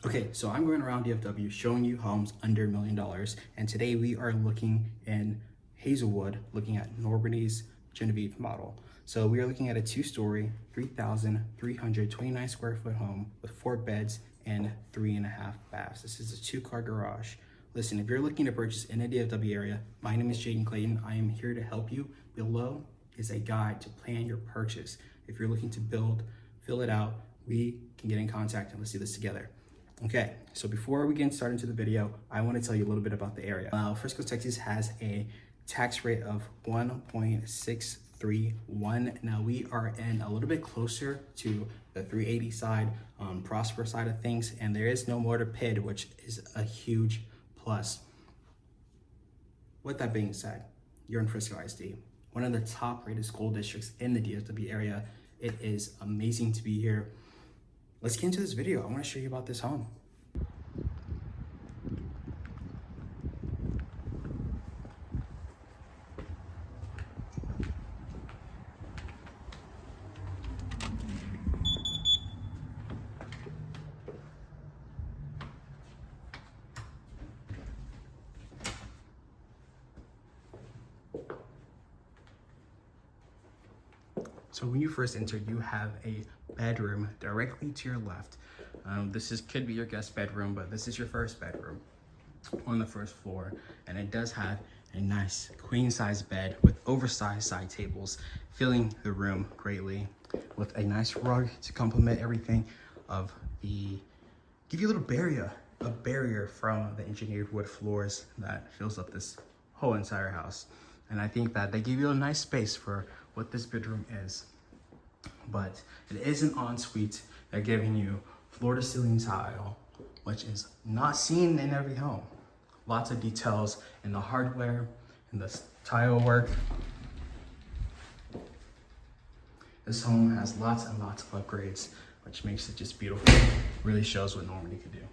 Okay, so I'm going around DFW showing you homes under $1 million, and today we are looking in Hazelwood, looking at Normandy's Genevieve model. So we are looking at a 2-story, 3,329 square foot home with 4 beds and 3.5 baths. This is a 2-car garage. Listen, if you're looking to purchase in the DFW area, my name is Jaden Clayton. I am here to help you. Below is a guide to plan your purchase. If you're looking to build, fill it out, we can get in contact and let's do this together. Okay, so before we get started into the video, I want to tell you a little bit about the area. Frisco, Texas has a tax rate of 1.631. Now we are in a little bit closer to the 380 side, Prosper side of things, and there is no mortar PID, which is a huge plus. With that being said, you're in Frisco ISD, one of the top rated school districts in the DFW area. It is amazing to be here. Let's get into this video. I want to show you about this home. So when you first enter, you have a bedroom directly to your left. Could be your guest bedroom, but this is your first bedroom on the first floor. And it does have a nice queen size bed with oversized side tables, filling the room greatly with a nice rug to complement everything give you a little barrier from the engineered wood floors that fills up this whole entire house. And I think that they give you a nice space for what this bedroom is. But it is an ensuite. They're giving you floor to ceiling tile, which is not seen in every home. Lots of details in the hardware and the tile work. This home has lots and lots of upgrades, which makes it just beautiful. Really shows what Normandy could do.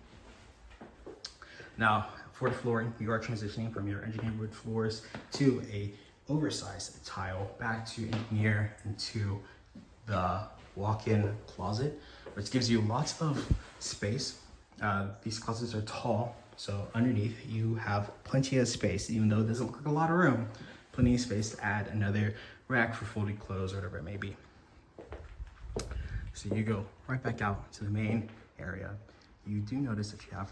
Now, for the flooring, you are transitioning from your engineered wood floors to a oversized tile, back to engineer into the walk-in closet, which gives you lots of space. These closets are tall, so underneath you have plenty of space, even though it doesn't look like a lot of room. Plenty of space to add another rack for folded clothes or whatever it may be. So you go right back out to the main area. You do notice that you have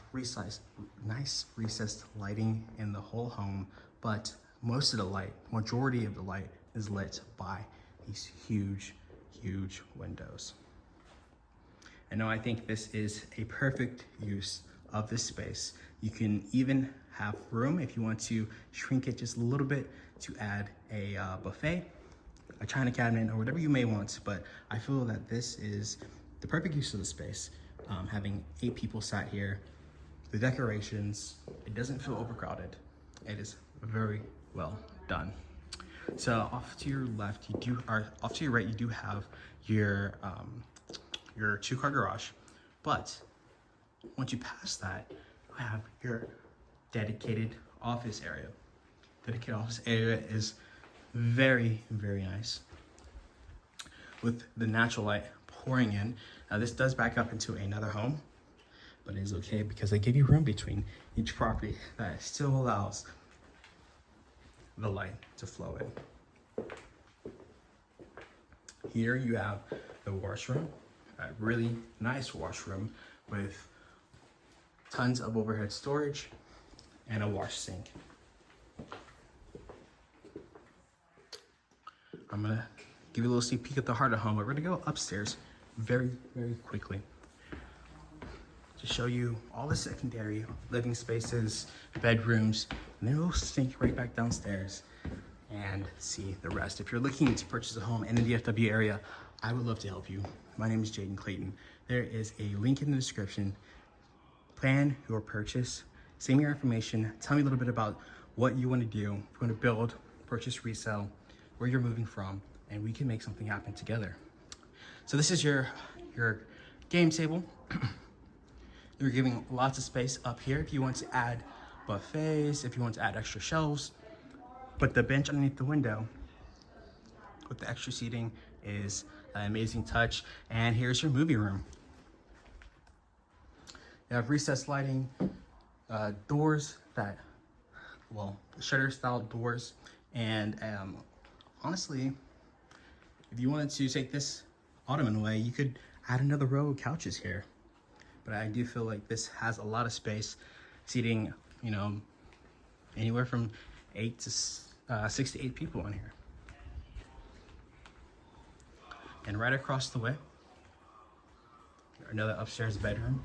nice recessed lighting in the whole home, but majority of the light is lit by these huge windows. And now I think this is a perfect use of this space. You can even have room if you want to shrink it just a little bit to add a buffet, a china cabinet, or whatever you may want. But I feel that this is the perfect use of the space. Having 8 people sat here, the decorations, it doesn't feel overcrowded. It is very well done. So off to your left, off to your right, you do have your 2-car garage. But once you pass that, you have your dedicated office area. Dedicated office area is very nice, with the natural light pouring in. Now this does back up into another home, but it is okay because they give you room between each property that still allows the light to flow in. Here you have the washroom, a really nice washroom with tons of overhead storage and a wash sink. I'm gonna give you a little sneak peek at the heart of home. We're gonna go upstairs very quickly to show you all the secondary living spaces, bedrooms, and then we'll sneak right back downstairs and see the rest. If you're looking to purchase a home in the DFW area, I would love to help you. My name is Jaden Clayton. There is a link in the description. Plan your purchase, send me your information, tell me a little bit about what you want to do. If you want to build, purchase, resell, where you're moving from, and we can make something happen together. So this is your game table. You're giving lots of space up here if you want to add buffets, if you want to add extra shelves. But the bench underneath the window with the extra seating is an amazing touch. And here's your movie room. You have recessed lighting, doors that, well, shutter style doors. And honestly, if you wanted to take this ottoman away, you could add another row of couches here. But I do feel like this has a lot of space, seating, you know, anywhere from 6 to 8 people in here. And right across the way, another upstairs bedroom.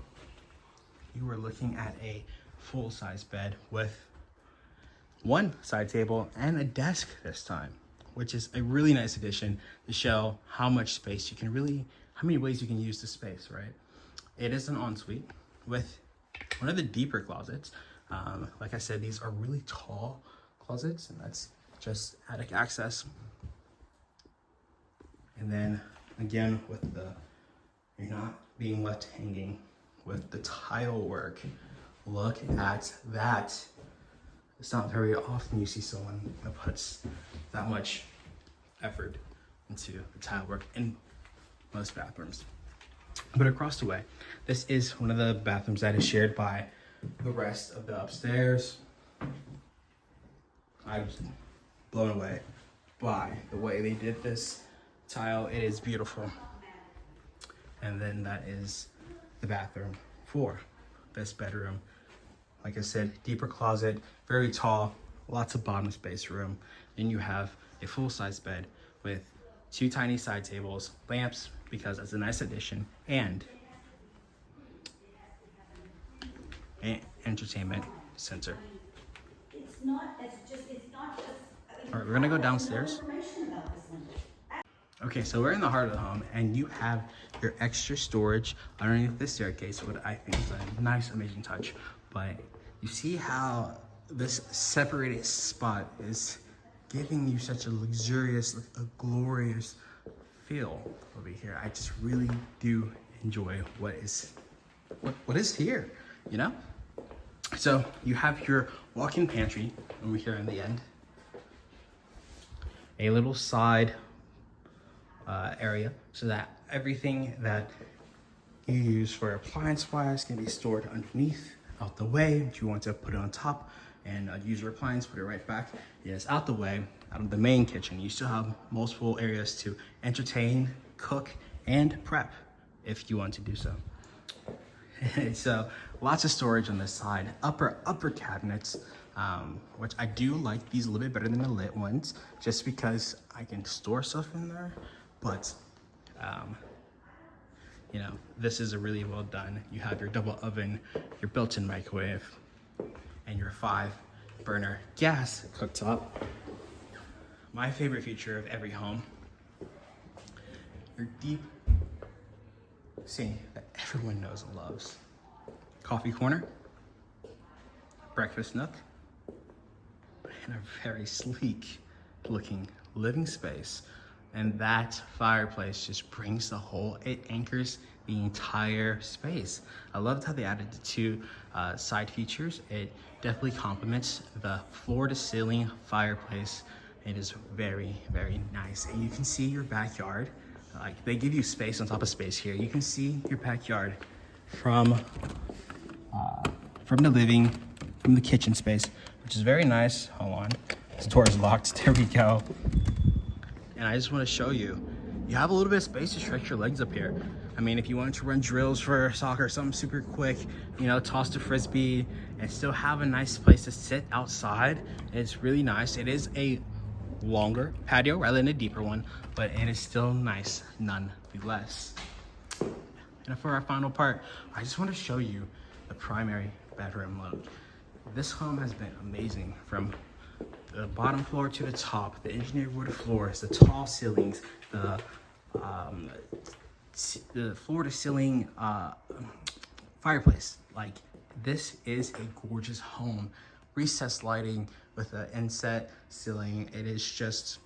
You are looking at a full-size bed with one side table and a desk this time, which is a really nice addition to show how much space you can how many ways you can use the space, right? It is an ensuite with one of the deeper closets. Like I said, these are really tall closets, and that's just attic access. And then again, with you're not being left hanging with the tile work. Look at that. It's not very often you see someone that puts that much effort into the tile work in most bathrooms. But across the way, this is one of the bathrooms that is shared by the rest of the upstairs. I was blown away by the way they did this tile. It is beautiful. And then that is the bathroom for this bedroom. Like I said, deeper closet, very tall, lots of bottom space room. Then you have a full-size bed with 2 tiny side tables, lamps, because it's a nice addition, and an entertainment center. All right, we're gonna go downstairs. Okay, so we're in the heart of the home, and you have your extra storage underneath the staircase, what I think is a nice, amazing touch. But you see how this separated spot is giving you such a luxurious, a glorious feel over here. I just really do enjoy what is here, you know? So you have your walk-in pantry over here in the end. A little side area so that everything that you use for appliance-wise can be stored underneath, out the way. If you want to put it on top and use your appliance, put it right back. Yes, out the way, out of the main kitchen. You still have multiple areas to entertain, cook, and prep if you want to do so. So lots of storage on this side. Upper cabinets, which I do like these a little bit better than the lit ones, just because I can store stuff in there. But you know, this is a really well done. You have your double oven, your built-in microwave, and your 5-burner gas cooktop. My favorite feature of every home, your deep sink that everyone knows and loves. Coffee corner, breakfast nook, and a very sleek looking living space. And that fireplace just brings it anchors the entire space. I loved how they added the 2 side features. It definitely complements the floor to ceiling fireplace. It is very, very nice. And you can see your backyard. Like, they give you space on top of space here. You can see your backyard from the kitchen space, which is very nice. Hold on, this door is locked. There we go. And I just want to show you, you have a little bit of space to stretch your legs up here. I mean, if you wanted to run drills for soccer, something super quick, you know, toss the frisbee and still have a nice place to sit outside, it's really nice. It is a longer patio rather than a deeper one, but it is still nice nonetheless. And for our final part, I just want to show you the primary bedroom look. This home has been amazing, from the bottom floor to the top, the engineered wood floors, the tall ceilings, the floor to ceiling fireplace. Like, this is a gorgeous home. Recessed lighting with an inset ceiling. It is just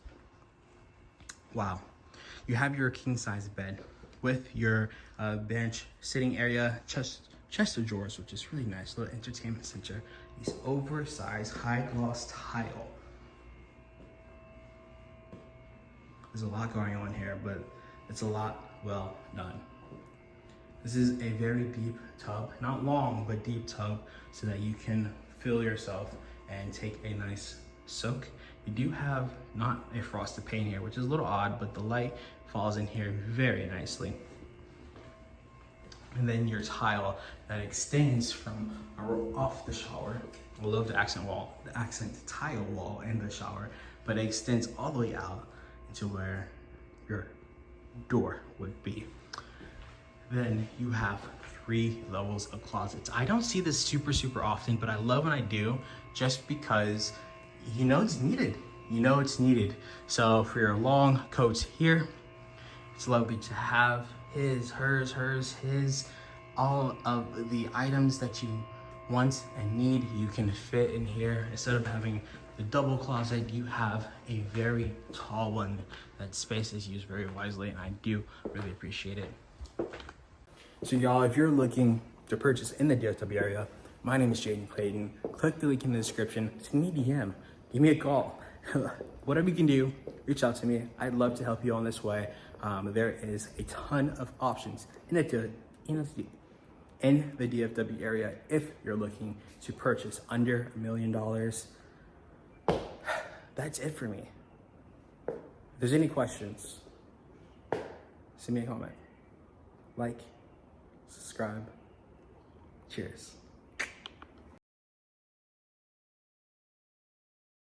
wow. You have your king size bed with your bench, sitting area, chest of drawers, which is really nice. Little entertainment center. These oversized high gloss tile. There's a lot going on here, but it's a lot well done. This is a very deep tub, not long, but deep tub, so that you can fill yourself and take a nice soak. You do have not a frosted pane here, which is a little odd, but the light falls in here very nicely. And then your tile that extends from off the shower. I love the accent tile wall in the shower, but it extends all the way out into where your door would be. Then you have 3 levels of closets. I don't see this super often, but I love when I do, just because you know it's needed. You know it's needed. So for your long coats here, it's lovely to have his, hers, his, all of the items that you want and need, you can fit in here. Instead of having the double closet, you have a very tall one. That space is used very wisely, and I do really appreciate it. So y'all, if you're looking to purchase in the DFW area, my name is Jaden Clayton. Click the link in the description. Send me a DM. Give me a call. Whatever you can do, reach out to me. I'd love to help you on this way. There is a ton of options in the DFW area if you're looking to purchase under $1 million. That's it for me. If there's any questions, send me a comment. Like, subscribe. Cheers.